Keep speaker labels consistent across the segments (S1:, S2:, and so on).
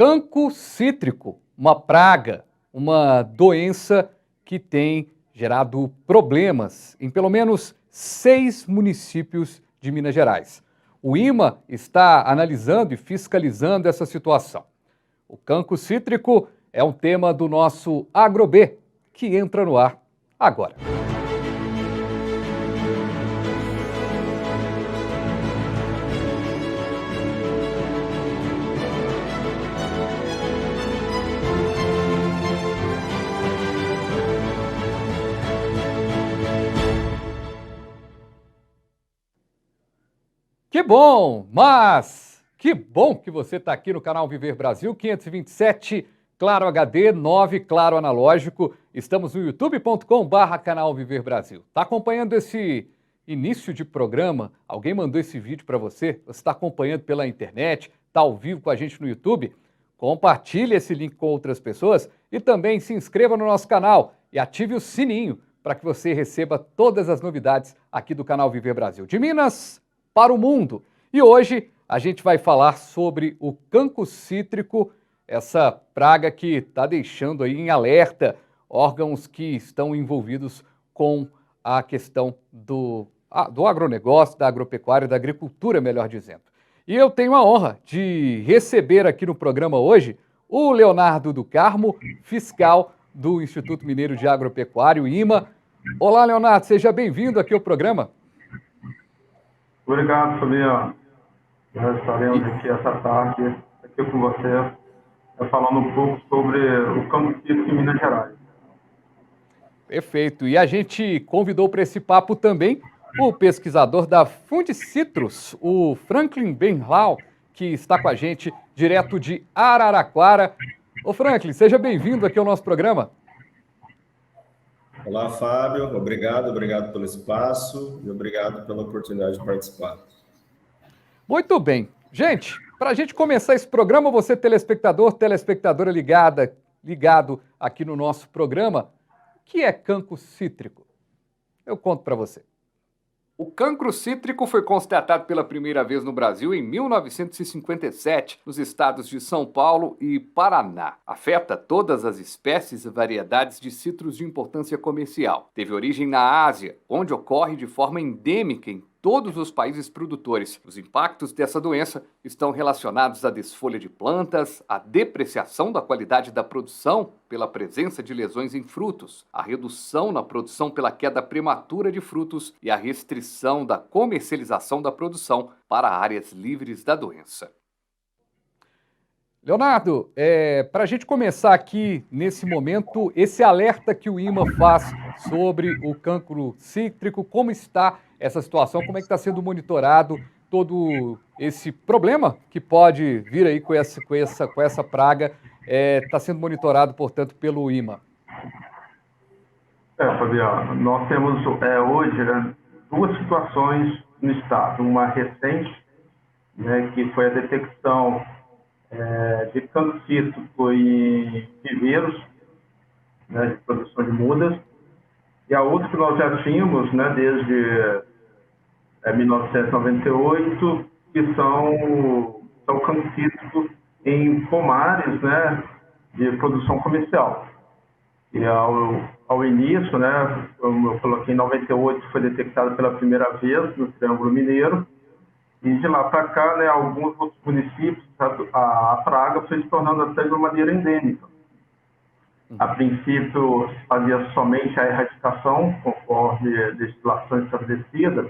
S1: cancro cítrico, uma praga, uma doença que tem gerado problemas em pelo menos 6 municípios de Minas Gerais. O IMA está analisando e fiscalizando essa situação. O cancro cítrico é um tema do nosso AgroB, que entra no ar agora. Que bom, mas que bom que você está aqui no canal Viver Brasil, 527, Claro HD, 9, Claro Analógico. Estamos no youtube.com/canal Viver Brasil. Está acompanhando esse início de programa? Alguém mandou esse vídeo para você? Você está acompanhando pela internet? Está ao vivo com a gente no YouTube? Compartilhe esse link com outras pessoas e também se inscreva no nosso canal e ative o sininho para que você receba todas as novidades aqui do canal Viver Brasil. De Minas para o mundo. E hoje a gente vai falar sobre o cancro cítrico, essa praga que está deixando aí em alerta órgãos que estão envolvidos com a questão do agronegócio, da agropecuária, da agricultura, melhor dizendo. E eu tenho a honra de receber aqui no programa hoje o Leonardo do Carmo, fiscal do Instituto Mineiro de Agropecuária, o IMA. Olá, Leonardo, seja bem-vindo aqui ao programa.
S2: Obrigado, Fabiano. Nós estaremos aqui essa tarde, aqui com você, falando um pouco sobre o cancro cítrico em Minas Gerais.
S1: Perfeito. E a gente convidou para esse papo também o pesquisador da Fundcitrus, o Franklin Benhlau, que está com a gente direto de Araraquara. Ô Franklin, seja bem-vindo aqui ao nosso programa.
S3: Olá, Fábio. Obrigado pelo espaço e obrigado pela oportunidade de participar.
S1: Muito bem. Gente, para a gente começar esse programa, você telespectadora ligado aqui no nosso programa, o que é cancro cítrico? Eu conto para você. O cancro cítrico foi constatado pela primeira vez no Brasil em 1957, nos estados de São Paulo e Paraná. Afeta todas as espécies e variedades de citros de importância comercial. Teve origem na Ásia, onde ocorre de forma endêmica em todos os países produtores. Os impactos dessa doença estão relacionados à desfolha de plantas, à depreciação da qualidade da produção pela presença de lesões em frutos, à redução na produção pela queda prematura de frutos e à restrição da comercialização da produção para áreas livres da doença. Leonardo, para a gente começar aqui nesse momento, esse alerta que o IMA faz sobre o cancro cítrico, como está essa situação, como é que está sendo monitorado todo esse problema que pode vir aí com essa praga, está sendo monitorado, portanto, pelo IMA?
S2: Fabiano, nós temos hoje duas situações no estado. Uma recente, que foi a detecção de cancro cítrico em viveiros, de produção de mudas, e a outra que nós já tínhamos desde 1998, que são cancro cítrico em pomares de produção comercial. E ao início, como eu coloquei, em 98 foi detectado pela primeira vez no Triângulo Mineiro, e de lá para cá, alguns outros municípios, a praga foi se tornando até de uma maneira endêmica. A princípio, se fazia somente a erradicação, conforme a legislação estabelecida.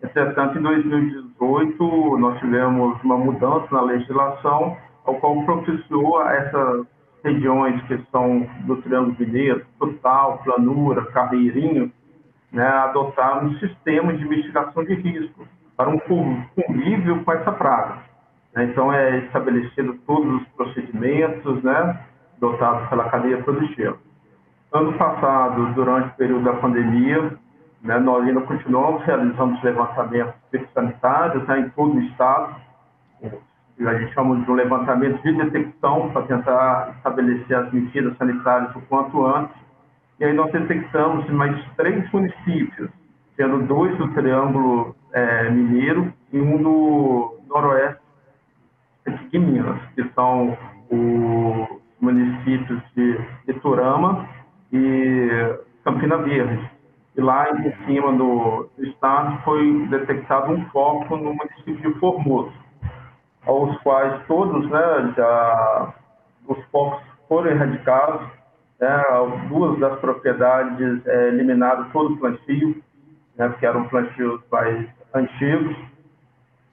S2: Entretanto, em 2018, nós tivemos uma mudança na legislação, ao qual propiciou a essas regiões que são do Triângulo Mineiro, Frutal, Planura, Carreirinho, adotar um sistema de mitigação de risco para um convívio com essa praga. Então, é estabelecido todos os procedimentos, adotados pela cadeia produtiva. Ano passado, durante o período da pandemia, nós ainda continuamos realizando os levantamentos sanitários em todo o estado. A gente chama de um levantamento de detecção para tentar estabelecer as medidas sanitárias o quanto antes. E aí nós detectamos em mais 3 municípios, sendo 2 do Triângulo Mineiro e um do Noroeste de Minas, que são os municípios de Iturama e Campina Verde. E lá em cima do estado foi detectado um foco no município de Formoso, aos quais todos, né, os focos foram erradicados, né, duas das propriedades eliminaram todo o plantio, né, porque eram plantios mais antigos.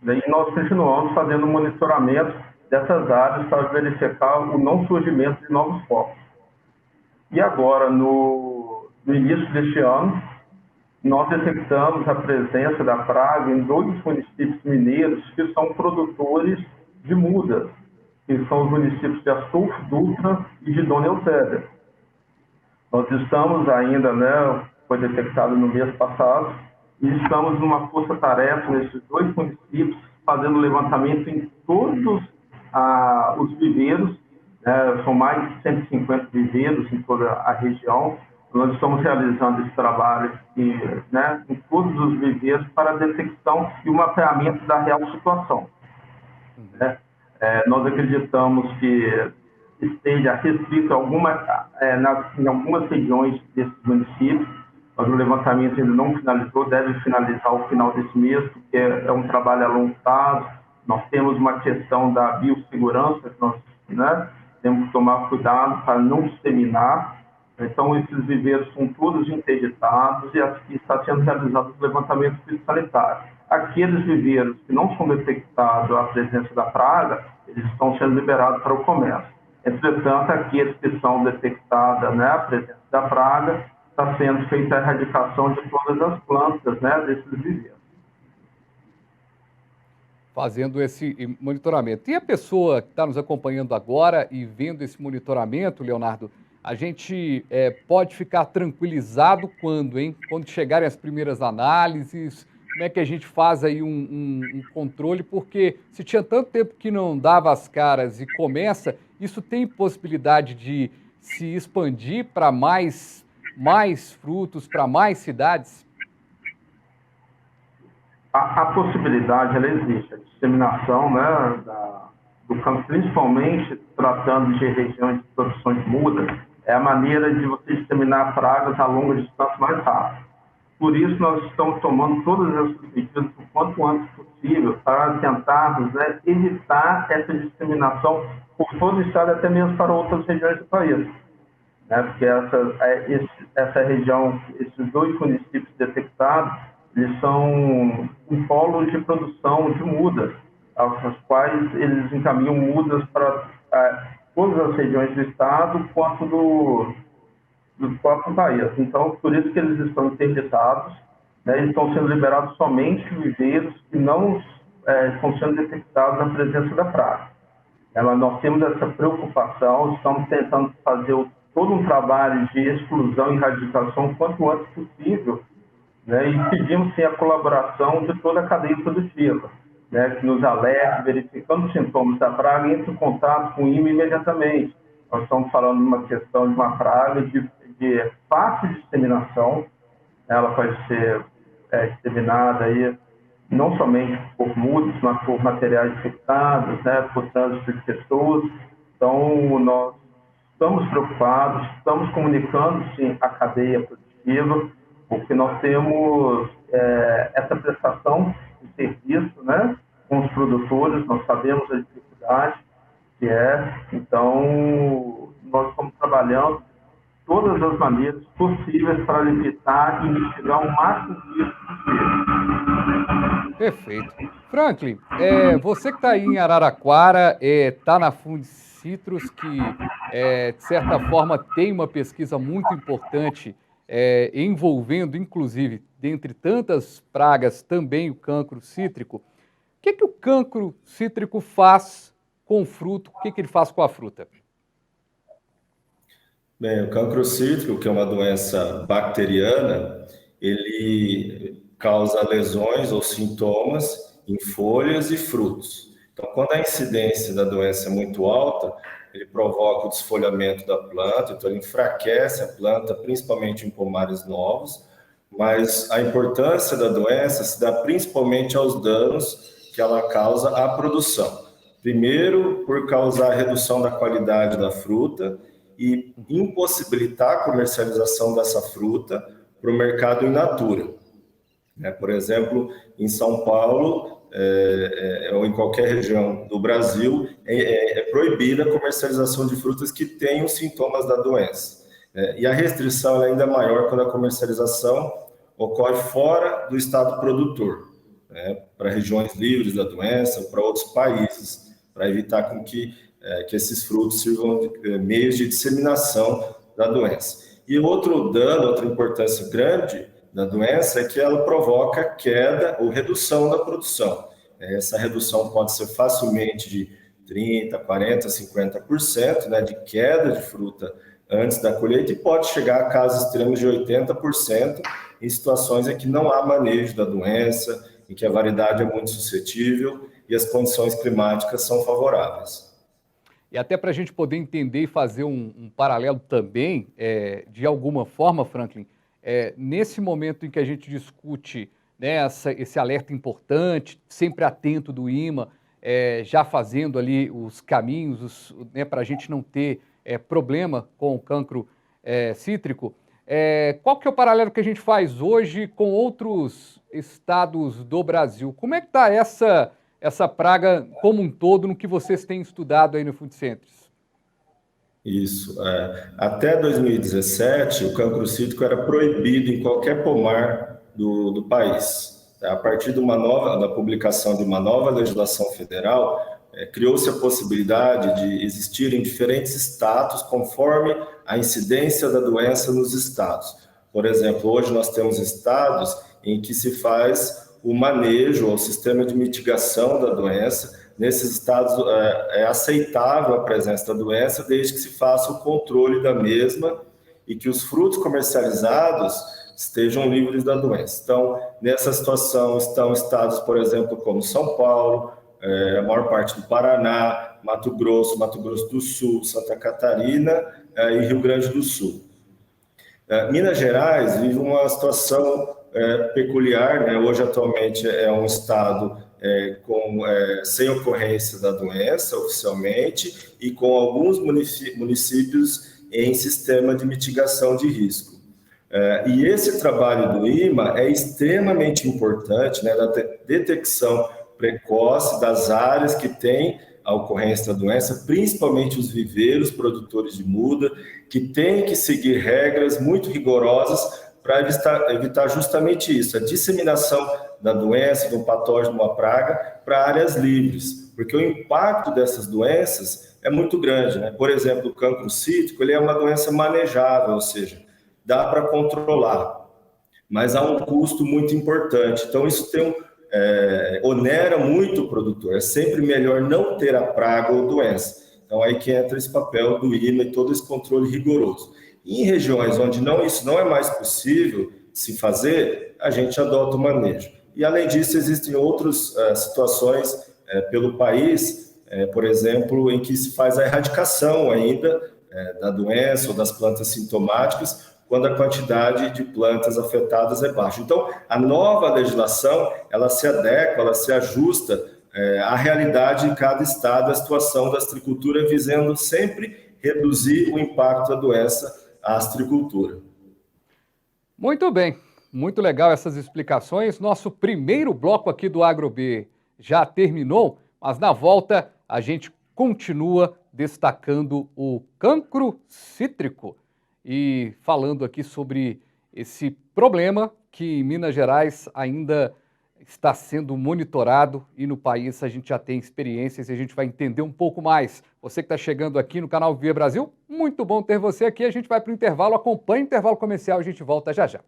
S2: Daí nós continuamos fazendo monitoramento dessas áreas para verificar o não surgimento de novos focos. E agora, no início deste ano, nós detectamos a presença da praga em 2 municípios mineiros que são produtores de mudas, que são os municípios de Astolfo Dutra e de Dona Eusébia. Nós estamos ainda, né, foi detectado no mês passado, e estamos numa força-tarefa nesses 2 municípios, fazendo levantamento em todos os viveiros, né, são mais de 150 viveiros em toda a região. Nós estamos realizando esse trabalho né, em todos os viveiros para a detecção e o mapeamento da real situação. Né? Nós acreditamos que esteja restrito em algumas regiões desses municípios, mas o levantamento ainda não finalizou, deve finalizar ao final desse mês, porque é um trabalho a longo prazo. Nós temos uma questão da biossegurança, que nós, né, temos que tomar cuidado para não disseminar. Então, esses viveiros são todos interditados e está sendo realizado o levantamento sanitário. Aqueles viveiros que não são detectados a presença da praga, eles estão sendo liberados para o comércio. Entretanto, aqueles que são detectados, né, a presença da praga, está sendo feita a erradicação de todas as plantas, né, desses viveiros.
S1: Fazendo esse monitoramento. E a pessoa que está nos acompanhando agora e vendo esse monitoramento, Leonardo, a gente pode ficar tranquilizado quando, hein? Quando chegarem as primeiras análises, como é que a gente faz aí um controle? Porque se tinha tanto tempo que não dava as caras e começa, isso tem possibilidade de se expandir para mais frutos, para mais cidades?
S2: A possibilidade, ela existe. A disseminação, né, do campo, principalmente tratando de regiões de produção de mudas, é a maneira de você disseminar pragas a longa distância mais rápido. Por isso, nós estamos tomando todas as medidas o quanto antes possível para tentarmos, né, evitar essa disseminação por todo o estado, até mesmo para outras regiões do país. Né, porque essa região, esses 2 municípios detectados, eles são um polo de produção de mudas, aos quais eles encaminham mudas para todas as regiões do estado, quanto do próprio país. Então, por isso que eles estão interditados, né, e estão sendo liberados somente viveiros que não estão sendo detectados na presença da praga. Mas nós temos essa preocupação, estamos tentando fazer todo um trabalho de exclusão e erradicação o quanto antes possível, né, e pedimos sim a colaboração de toda a cadeia produtiva, né, que nos alerte, verificando os sintomas da praga, entre em contato com o IMA imediatamente. Nós estamos falando de uma questão de uma praga de fácil disseminação, ela pode ser disseminada aí, não somente por mudas, mas por materiais infectados, né, por trânsito de pessoas. Então, nós estamos preocupados, estamos comunicando sim a cadeia produtiva, porque nós temos essa prestação de serviço, né, com os produtores, nós sabemos a dificuldade que é, então nós estamos trabalhando de todas as maneiras possíveis para limitar e mitigar o máximo disso possível.
S1: Perfeito. Franklin, você que está aí em Araraquara, está na Fundcitrus, que de certa forma tem uma pesquisa muito importante envolvendo, inclusive, dentre tantas pragas, também o cancro cítrico. O que o cancro cítrico faz com o fruto? O que ele faz com a fruta?
S3: Bem, o cancro cítrico, que é uma doença bacteriana, ele causa lesões ou sintomas em folhas e frutos. Então, quando a incidência da doença é muito alta, ele provoca o desfolhamento da planta, então ele enfraquece a planta, principalmente em pomares novos, mas a importância da doença se dá principalmente aos danos que ela causa à produção. Primeiro, por causar redução da qualidade da fruta e impossibilitar a comercialização dessa fruta para o mercado in natura. Por exemplo, em São Paulo, ou em qualquer região do Brasil, é proibida a comercialização de frutas que tenham sintomas da doença. E a restrição é ainda maior quando a comercialização ocorre fora do estado produtor, para regiões livres da doença, para outros países, para evitar com que esses frutos sirvam de meios de disseminação da doença. E outro dano, outra importância grande da doença é que ela provoca queda ou redução da produção. Essa redução pode ser facilmente de 30%, 40%, 50%, de queda de fruta antes da colheita, e pode chegar a casos extremos de 80% em situações em que não há manejo da doença, em que a variedade é muito suscetível e as condições climáticas são favoráveis.
S1: E até para a gente poder entender e fazer um paralelo também, de alguma forma, Franklin, nesse momento em que a gente discute, esse alerta importante, sempre atento do IMA, já fazendo ali os caminhos, para a gente não ter problema com o cancro cítrico, qual que é o paralelo que a gente faz hoje com outros estados do Brasil? Como é que está essa praga como um todo no que vocês têm estudado aí no Food Centers?
S3: Isso. Até 2017, o cancro cítrico era proibido em qualquer pomar do país. A partir da publicação de uma nova legislação federal, criou-se a possibilidade de existir em diferentes estados conforme a incidência da doença nos estados. Por exemplo, hoje nós temos estados em que se faz o manejo, o sistema de mitigação da doença. Nesses estados é aceitável a presença da doença desde que se faça o controle da mesma e que os frutos comercializados estejam livres da doença. Então, nessa situação estão estados, por exemplo, como São Paulo, a maior parte do Paraná, Mato Grosso do Sul, Santa Catarina e Rio Grande do Sul. Minas Gerais vive uma situação peculiar, hoje atualmente é um estado sem ocorrência da doença oficialmente e com alguns municípios em sistema de mitigação de risco. E esse trabalho do IMA é extremamente importante, da detecção precoce das áreas que têm a ocorrência da doença, principalmente os viveiros produtores de muda, que têm que seguir regras muito rigorosas para evitar justamente isso, a disseminação da doença, de um patógeno, de uma praga, para áreas livres, porque o impacto dessas doenças é muito grande. Por exemplo, o cancro cítrico ele é uma doença manejável, ou seja, dá para controlar, mas há um custo muito importante. Então, isso onera muito o produtor. É sempre melhor não ter a praga ou doença. Então, aí que entra esse papel do IMA e todo esse controle rigoroso. E em regiões onde isso não é mais possível se fazer, a gente adota o manejo. E, além disso, existem outras situações pelo país, por exemplo, em que se faz a erradicação ainda da doença ou das plantas sintomáticas, quando a quantidade de plantas afetadas é baixa. Então, a nova legislação, ela se adequa, ela se ajusta à realidade de cada estado, à situação da astricultura, visando sempre reduzir o impacto da doença à astricultura.
S1: Muito bem, muito legal essas explicações. Nosso primeiro bloco aqui do AgroB já terminou, mas na volta a gente continua destacando o cancro cítrico e falando aqui sobre esse problema que em Minas Gerais ainda está sendo monitorado e no país a gente já tem experiências e a gente vai entender um pouco mais. Você que está chegando aqui no canal Viver Brasil, muito bom ter você aqui. A gente vai para o intervalo, acompanhe o intervalo comercial e a gente volta já já.